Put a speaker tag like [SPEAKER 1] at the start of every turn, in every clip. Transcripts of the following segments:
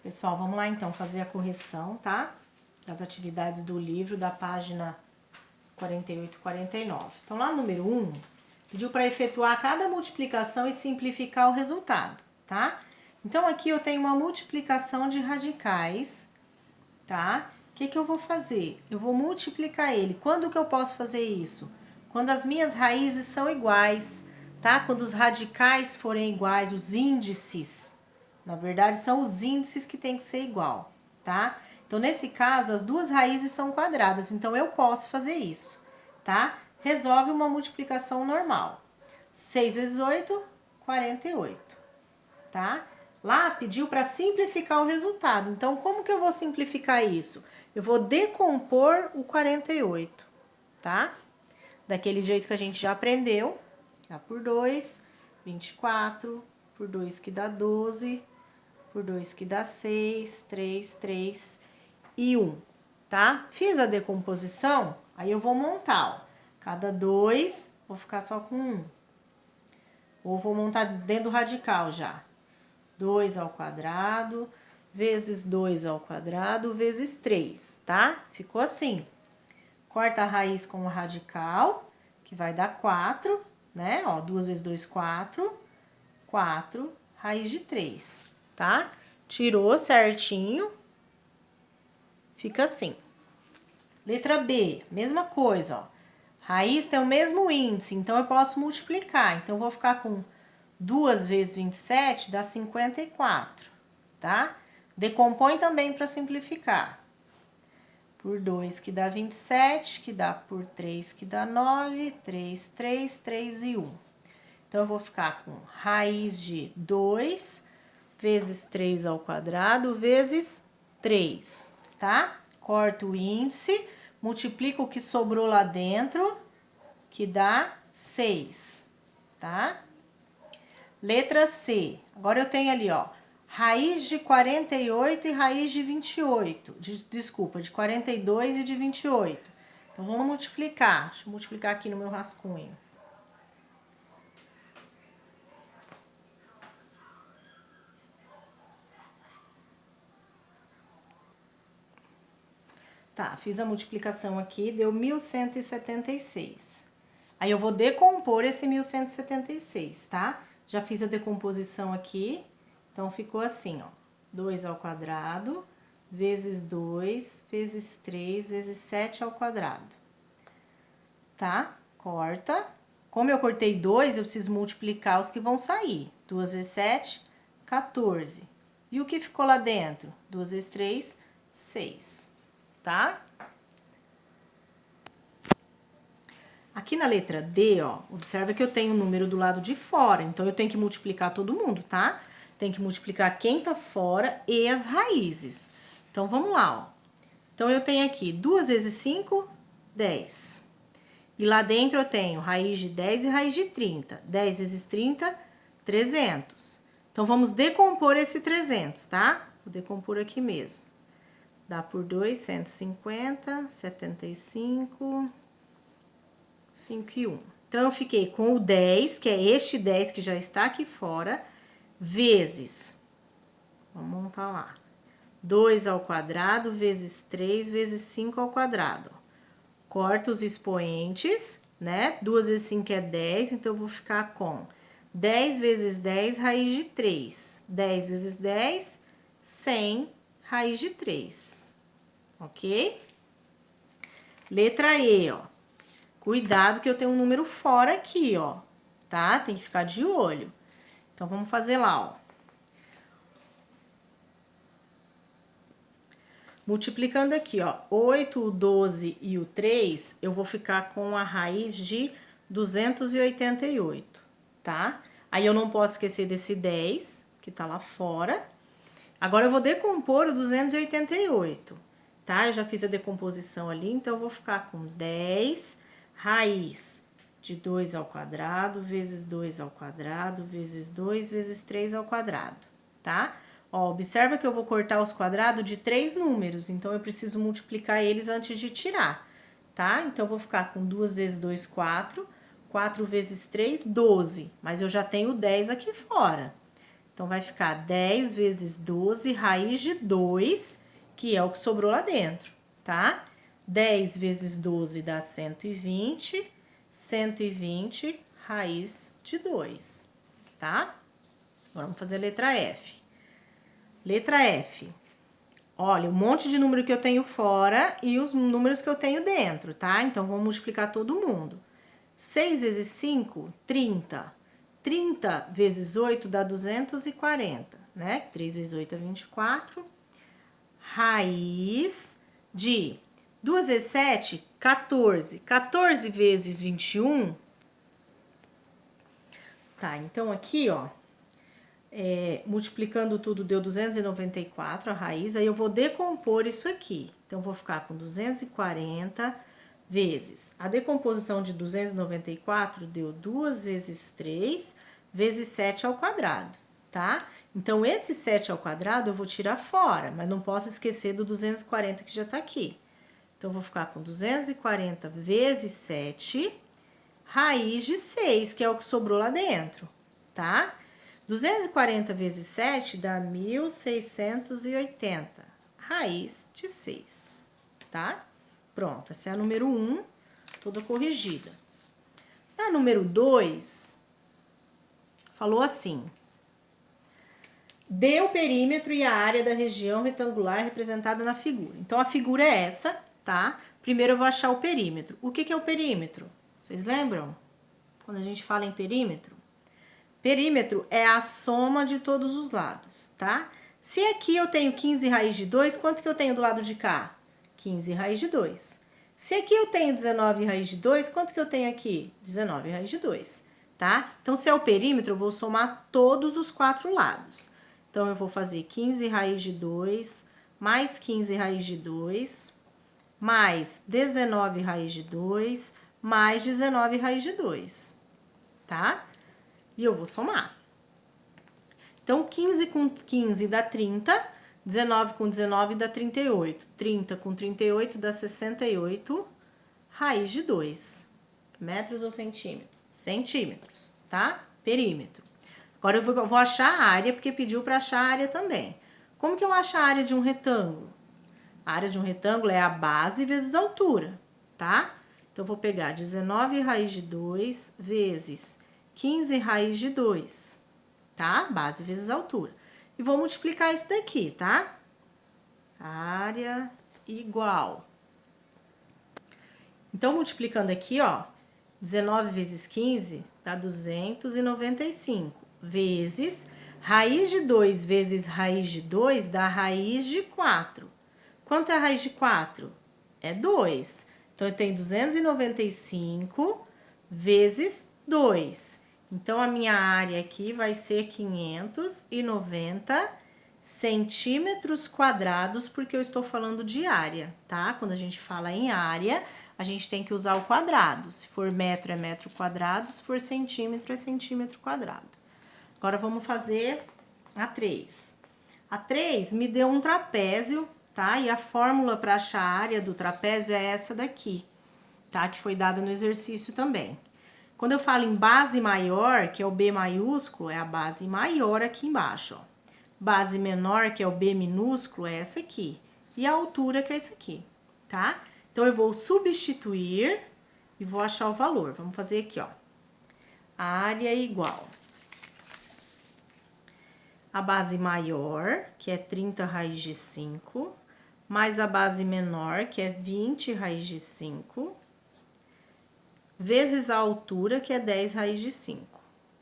[SPEAKER 1] Pessoal, vamos lá então fazer a correção, tá? Das atividades do livro, da página 48 e 49. Então, lá no número 1, pediu para efetuar cada multiplicação e simplificar o resultado, tá? Então, aqui eu tenho uma multiplicação de radicais, tá? O que eu vou fazer? Eu vou multiplicar ele. Quando que eu posso fazer isso? Quando as minhas raízes são iguais, tá? Quando os radicais forem iguais, os índices. Na verdade, são os índices que tem que ser igual, tá? Então, nesse caso, as duas raízes são quadradas, então eu posso fazer isso, tá? Resolve uma multiplicação normal. 6 vezes 8, 48, tá? Lá pediu para simplificar o resultado. Então, como que eu vou simplificar isso? Eu vou decompor o 48, tá? Daquele jeito que a gente já aprendeu. Já por 2, 24, por 2 que dá 12, por 2 que dá 6, 3, 3 e 1, tá? Fiz a decomposição, aí eu vou montar, ó. Cada 2, vou ficar só com 1. Ou vou montar dentro do radical já. 2 ao quadrado, vezes 2 ao quadrado, vezes 3, tá? Ficou assim. Corta a raiz com o radical, que vai dar 4, né? Ó, 2 vezes 2, 4. 4, raiz de 3, tá? Tirou certinho, fica assim. Letra B, mesma coisa, ó. Raiz tem o mesmo índice, então eu posso multiplicar. Então, eu vou ficar com 2 vezes 27 dá 54, tá? Decompõe também para simplificar. Por 2 que dá 27, que dá por 3 que dá 9, 3, 3, 3 e 1. Então, eu vou ficar com raiz de 2 vezes 3 ao quadrado vezes 3, tá? Corto o índice, multiplico o que sobrou lá dentro, que dá 6, tá? Letra C. Agora eu tenho ali, ó, raiz de 48 e raiz de 28. Desculpa, de 42 e de 28. Então, vamos multiplicar. Deixa eu multiplicar aqui no meu rascunho. Tá, fiz a multiplicação aqui, deu 1.176. Aí eu vou decompor esse 1.176, tá? Já fiz a decomposição aqui, então ficou assim, ó. 2 ao quadrado, vezes 2, vezes 3, vezes 7 ao quadrado. Tá? Corta. Como eu cortei 2, eu preciso multiplicar os que vão sair. 2 vezes 7, 14. E o que ficou lá dentro? 2 vezes 3, 6. Tá? Aqui na letra D, ó, observa que eu tenho o número do lado de fora, então eu tenho que multiplicar todo mundo, tá? Tem que multiplicar quem tá fora e as raízes. Então, vamos lá, ó. Então, eu tenho aqui 2 vezes 5, 10. E lá dentro eu tenho raiz de 10 e raiz de 30. 10 vezes 30, 300. Então, vamos decompor esse 300, tá? Vou decompor aqui mesmo. Dá por 2, 150, 75, 5 e 1. Então, eu fiquei com o 10, que é este 10 que já está aqui fora, vezes, vamos montar lá, 2 ao quadrado, vezes 3, vezes 5 ao quadrado. Corto os expoentes, né? 2 vezes 5 é 10, então eu vou ficar com 10 vezes 10, raiz de 3. 10 vezes 10, 100, raiz de 3. Ok? Letra E, ó. Cuidado que eu tenho um número fora aqui, ó, tá? Tem que ficar de olho. Então, vamos fazer lá, ó. Multiplicando aqui, ó, 8, o 12 e o 3, eu vou ficar com a raiz de 288, tá? Aí, eu não posso esquecer desse 10, que tá lá fora. Agora, eu vou decompor o 288, tá? Eu já fiz a decomposição ali, então, eu vou ficar com 10 raiz de 2 ao quadrado, vezes 2 ao quadrado, vezes 2, vezes 3 ao quadrado, tá? Ó, observa que eu vou cortar os quadrados de 3 números, então eu preciso multiplicar eles antes de tirar, tá? Então, eu vou ficar com 2 vezes 2, 4, 4 vezes 3, 12, mas eu já tenho 10 aqui fora. Então, vai ficar 10 vezes 12 raiz de 2, que é o que sobrou lá dentro, tá? 10 vezes 12 dá 120, 120 raiz de 2, tá? Agora, vamos fazer a letra F. Letra F. Olha, um monte de número que eu tenho fora e os números que eu tenho dentro, tá? Então, vamos multiplicar todo mundo. 6 vezes 5, 30. 30 vezes 8 dá 240, né? 3 vezes 8 é 24. Raiz de 2 vezes 7, 14. 14 vezes 21. Tá, então aqui, ó, multiplicando tudo deu 294 a raiz, aí eu vou decompor isso aqui. Então, vou ficar com 240 vezes. A decomposição de 294 deu 2 vezes 3 vezes 7 ao quadrado, tá? Então, esse 7 ao quadrado eu vou tirar fora, mas não posso esquecer do 240 que já tá aqui. Então, vou ficar com 240 vezes 7, raiz de 6, que é o que sobrou lá dentro, tá? 240 vezes 7 dá 1.680, raiz de 6, tá? Pronto, essa é a número 1, toda corrigida. Na número 2, falou assim: dê o perímetro e a área da região retangular representada na figura. Então, a figura é essa, tá? Primeiro eu vou achar o perímetro. O que é o perímetro? Vocês lembram? Quando a gente fala em perímetro? Perímetro é a soma de todos os lados, tá? Se aqui eu tenho 15 raiz de 2, quanto que eu tenho do lado de cá? 15 raiz de 2. Se aqui eu tenho 19 raiz de 2, quanto que eu tenho aqui? 19 raiz de 2, tá? Então, se é o perímetro, eu vou somar todos os 4 lados. Então, eu vou fazer 15 raiz de 2, mais 15 raiz de 2, mais 19 raiz de 2, mais 19 raiz de 2, tá? E eu vou somar. Então, 15 com 15 dá 30, 19 com 19 dá 38, 30 com 38 dá 68, raiz de 2. Metros ou centímetros? Centímetros, tá? Perímetro. Agora, eu vou achar a área, porque pediu para achar a área também. Como que eu acho a área de um retângulo? A área de um retângulo é a base vezes a altura, tá? Então, eu vou pegar 19 raiz de 2 vezes 15 raiz de 2, tá? Base vezes altura. E vou multiplicar isso daqui, tá? Área igual. Então, multiplicando aqui, ó, 19 vezes 15 dá 295, vezes raiz de 2 vezes raiz de 2 dá raiz de 4. Quanto é a raiz de 4? É 2. Então, eu tenho 295 vezes 2. Então, a minha área aqui vai ser 590 centímetros quadrados, porque eu estou falando de área, tá? Quando a gente fala em área, a gente tem que usar o quadrado. Se for metro, é metro quadrado. Se for centímetro, é centímetro quadrado. Agora, vamos fazer a 3. A 3 me deu um trapézio, tá? E a fórmula para achar a área do trapézio é essa daqui, tá? Que foi dada no exercício também. Quando eu falo em base maior, que é o B maiúsculo, é a base maior aqui embaixo, ó. Base menor, que é o B minúsculo, é essa aqui. E a altura, que é essa aqui, tá? Então, eu vou substituir e vou achar o valor. Vamos fazer aqui, ó. A área é igual a base maior, que é 30 raiz de 5, mais a base menor, que é 20 raiz de 5, vezes a altura, que é 10 raiz de 5,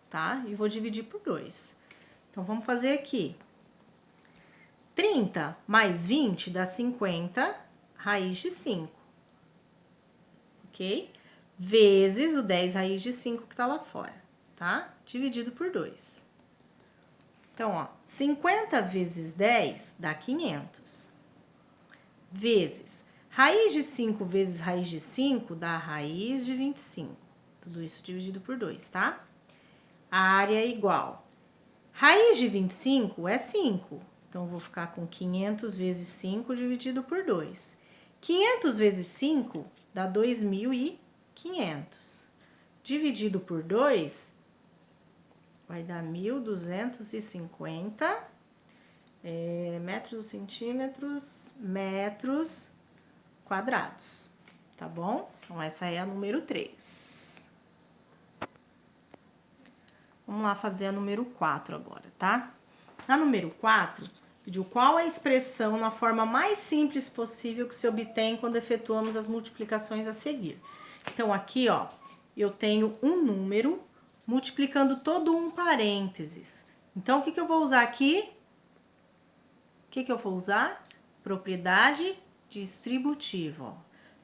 [SPEAKER 1] tá? E vou dividir por 2. Então, vamos fazer aqui. 30 mais 20 dá 50 raiz de 5, ok? Vezes o 10 raiz de 5 que tá lá fora, tá? Dividido por 2. Então, ó, 50 vezes 10 dá 500. Vezes raiz de 5 vezes raiz de 5 dá raiz de 25. Tudo isso dividido por 2, tá? A área é igual. Raiz de 25 é 5. Então, eu vou ficar com 500 vezes 5 dividido por 2. 500 vezes 5 dá 2.500. Dividido por 2, vai dar 1.250 metros, centímetros, metros quadrados, tá bom? Então, essa é a número 3. Vamos lá fazer a número 4 agora, tá? Na número 4, pediu qual a expressão na forma mais simples possível que se obtém quando efetuamos as multiplicações a seguir. Então, aqui, ó, eu tenho um número multiplicando todo um parênteses. Então, o que eu vou usar aqui? O que eu vou usar? Propriedade distributiva, ó.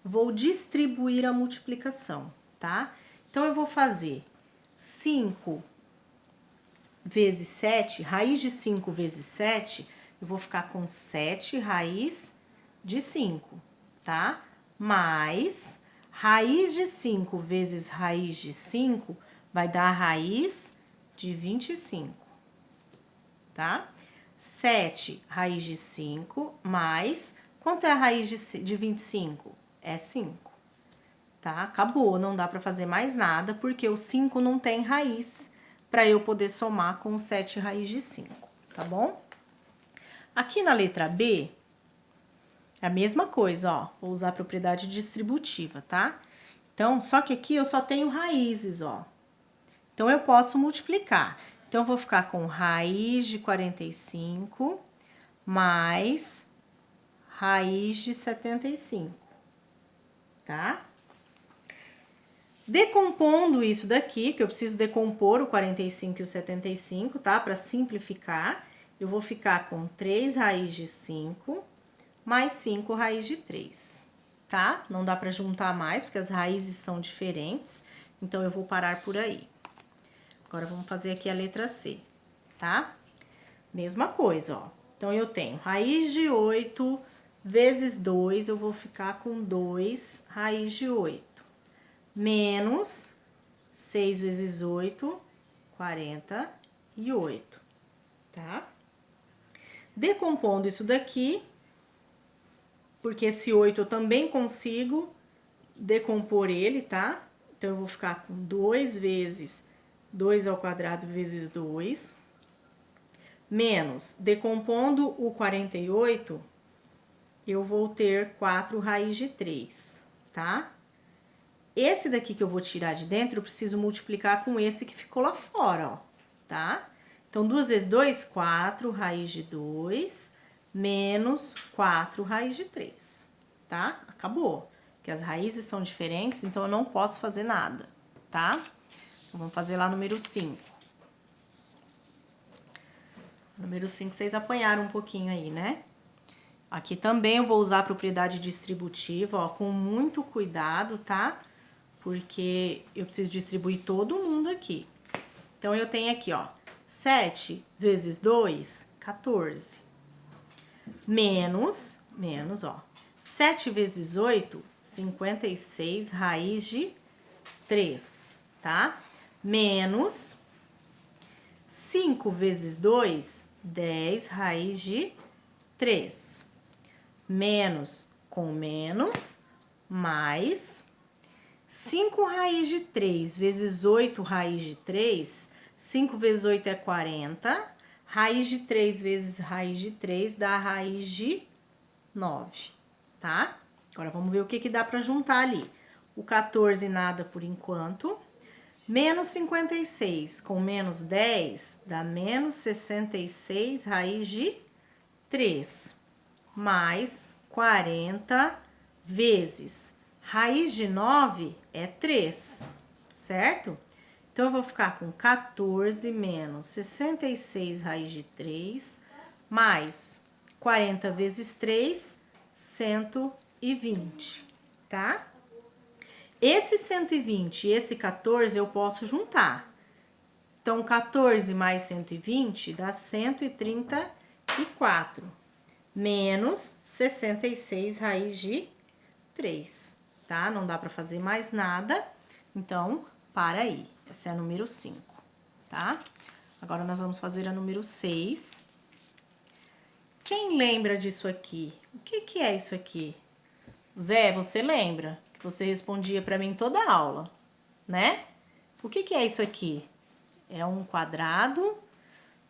[SPEAKER 1] Vou distribuir a multiplicação, tá? Então, eu vou fazer 5 vezes 7, raiz de 5 vezes 7, eu vou ficar com 7 raiz de 5, tá? Mais raiz de 5 vezes raiz de 5 vai dar raiz de 25, tá? 7 raiz de 5 mais... Quanto é a raiz de 25? É 5, tá? Acabou, não dá para fazer mais nada, porque o 5 não tem raiz para eu poder somar com o 7 raiz de 5, tá bom? Aqui na letra B, é a mesma coisa, ó. Vou usar a propriedade distributiva, tá? Então, só que aqui eu só tenho raízes, ó. Então, eu posso multiplicar. Então, eu vou ficar com raiz de 45 mais raiz de 75, tá? Decompondo isso daqui, que eu preciso decompor o 45 e o 75, tá? Para simplificar, eu vou ficar com 3 raiz de 5 mais 5 raiz de 3, tá? Não dá para juntar mais, porque as raízes são diferentes, então eu vou parar por aí. Agora, vamos fazer aqui a letra C, tá? Mesma coisa, ó. Então, eu tenho raiz de 8 vezes 2, eu vou ficar com 2 raiz de 8. Menos 6 vezes 8, 48, tá? Decompondo isso daqui, porque esse 8 eu também consigo decompor ele, tá? Então, eu vou ficar com 2 vezes 2 ao quadrado vezes 2, menos, decompondo o 48, eu vou ter 4 raiz de 3, tá? Esse daqui que eu vou tirar de dentro, eu preciso multiplicar com esse que ficou lá fora, ó, tá? Então, 2 vezes 2, 4 raiz de 2, menos 4 raiz de 3, tá? Acabou. Porque as raízes são diferentes, então eu não posso fazer nada, tá? Então, vamos fazer lá número 5. Número 5, vocês apanharam um pouquinho aí, né? Aqui também eu vou usar a propriedade distributiva, ó, com muito cuidado, tá? Porque eu preciso distribuir todo mundo aqui. Então, eu tenho aqui, ó, 7 vezes 2, 14. Menos, ó, 7 vezes 8, 56 raiz de 3, tá? Menos 5 vezes 2, 10 raiz de 3. Menos com menos, mais 5 raiz de 3 vezes 8 raiz de 3, 5 vezes 8 é 40, raiz de 3 vezes raiz de 3 dá raiz de 9, tá? Agora, vamos ver o que dá para juntar ali. O 14 nada por enquanto. Menos 56 com menos 10 dá menos 66 raiz de 3, mais 40 vezes raiz de 9 é 3, certo? Então, eu vou ficar com 14 menos 66 raiz de 3, mais 40 vezes 3, 120, tá? Esse 120 e esse 14 eu posso juntar. Então, 14 mais 120 dá 134, menos 66 raiz de 3, tá? Não dá para fazer mais nada, então, para aí. Essa é a número 5, tá? Agora, nós vamos fazer a número 6. Quem lembra disso aqui? O que é isso aqui? Zé, você lembra? Que você respondia para mim toda a aula, né? O que é isso aqui? É um quadrado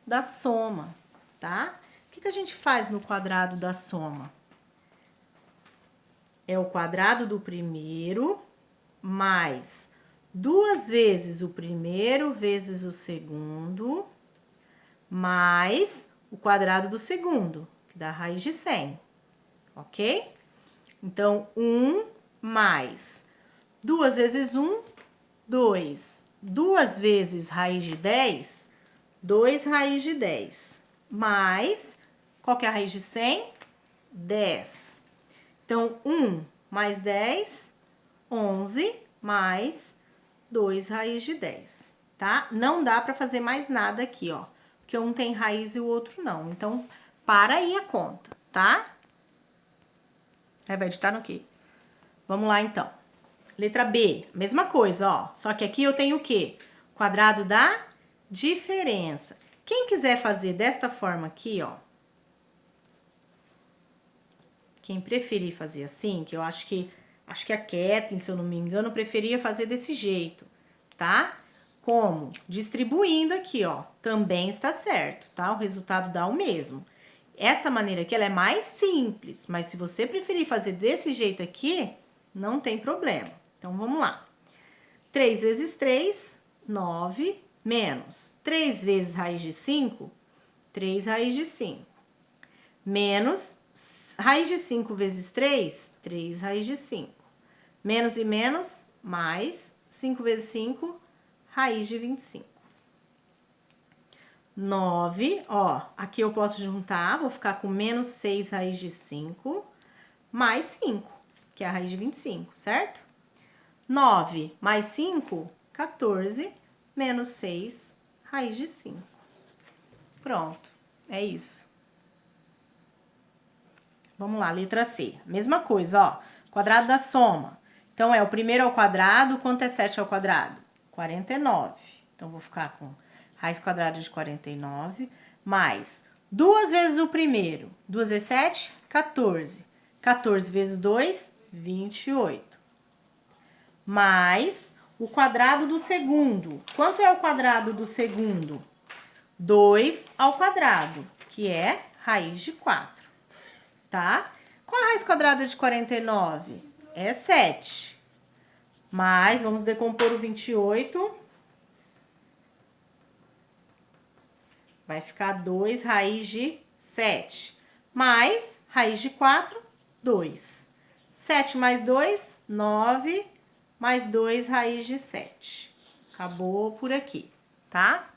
[SPEAKER 1] da soma, tá? O que a gente faz no quadrado da soma? É o quadrado do primeiro mais 2 vezes o primeiro vezes o segundo, mais o quadrado do segundo, que dá a raiz de 100, ok? Então, 1 mais 2 vezes 1, 2. 2 vezes raiz de 10, 2 raiz de 10. Mais, qual que é a raiz de 100? 10. Então, 1 mais 10, 11, mais 2 raiz de 10, tá? Não dá para fazer mais nada aqui, ó. Porque um tem raiz e o outro não. Então, para aí a conta, tá? Vai editar no quê? Vamos lá, então. Letra B, mesma coisa, ó. Só que aqui eu tenho o quê? Quadrado da diferença. Quem quiser fazer desta forma aqui, ó. Quem preferir fazer assim, que eu acho que a Kathleen, se eu não me engano, preferia fazer desse jeito, tá? Como? Distribuindo aqui, ó. Também está certo, tá? O resultado dá o mesmo. Esta maneira aqui, ela é mais simples, mas se você preferir fazer desse jeito aqui, não tem problema. Então, vamos lá. 3 vezes 3, 9, menos 3 vezes raiz de 5, 3 raiz de 5, menos raiz de 5 vezes 3, 3 raiz de 5. Menos e menos, mais 5 vezes 5, raiz de 25. 9, ó, aqui eu posso juntar, vou ficar com menos 6 raiz de 5, mais 5, que é a raiz de 25, certo? 9 mais 5, 14, menos 6, raiz de 5. Pronto, é isso. Vamos lá, letra C. Mesma coisa, ó, quadrado da soma. Então, o primeiro ao quadrado, quanto é 7 ao quadrado? 49. Então, vou ficar com raiz quadrada de 49, mais 2 vezes o primeiro. 2 vezes 7, 14. 14 vezes 2, 28. Mais o quadrado do segundo. Quanto é o quadrado do segundo? 2 ao quadrado, que é raiz de 4, tá? Qual a raiz quadrada de 49? É 7. Mas, vamos decompor o 28. Vai ficar 2 raiz de 7. Mais raiz de 4, 2. 7 mais 2, 9. Mais 2 raiz de 7. Acabou por aqui, tá?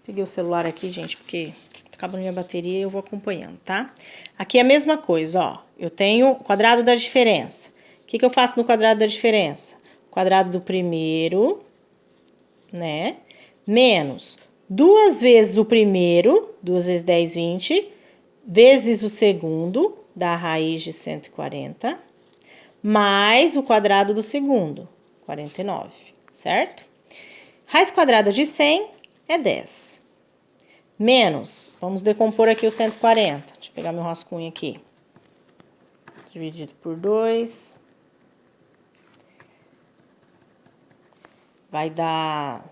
[SPEAKER 1] Peguei o celular aqui, gente, porque tá acabando minha bateria e eu vou acompanhando, tá? Aqui é a mesma coisa, ó. Eu tenho o quadrado da diferença. O que eu faço no quadrado da diferença? Quadrado do primeiro, né? Menos 2 vezes o primeiro, 2 vezes 10, 20, vezes o segundo, dá a raiz de 140, mais o quadrado do segundo, 49, certo? Raiz quadrada de 100 é 10. Menos, vamos decompor aqui o 140. Deixa eu pegar meu rascunho aqui. Dividido por 2. Vai dar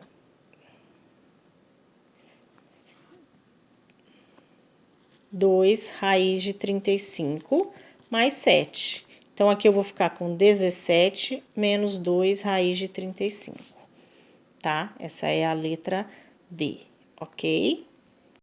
[SPEAKER 1] 2 raiz de 35 mais 7. Então, aqui eu vou ficar com 17 menos 2 raiz de 35, tá? Essa é a letra D, ok?